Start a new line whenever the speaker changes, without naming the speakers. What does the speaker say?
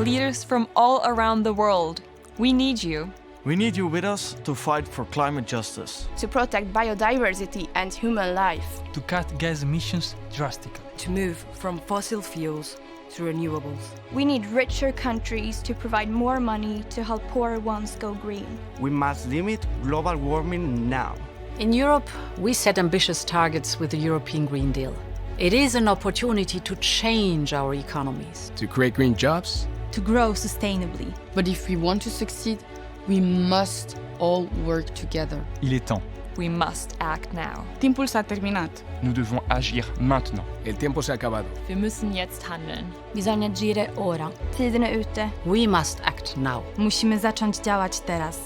leaders from all around the world. We need you.
We need you with us to fight for climate justice.
To protect biodiversity and human life.
To cut gas emissions drastically.
To move from fossil fuels to renewables.
We need richer countries to provide more money to help poorer ones go green.
We must limit global warming now.
In Europe, we set ambitious targets with the European Green Deal. It is an opportunity to change our economies.
To create green jobs.
To grow sustainably.
But if we want to succeed, we must all work together.
Il est temps.
We must act now.
Timpul s-a terminat.
Nous devons agir maintenant.
El tiempo se ha acabado.
Wir müssen jetzt handeln.
Bisogna agire ora.
Tiden är ute.
We must act now.
Musimy zacząć działać teraz.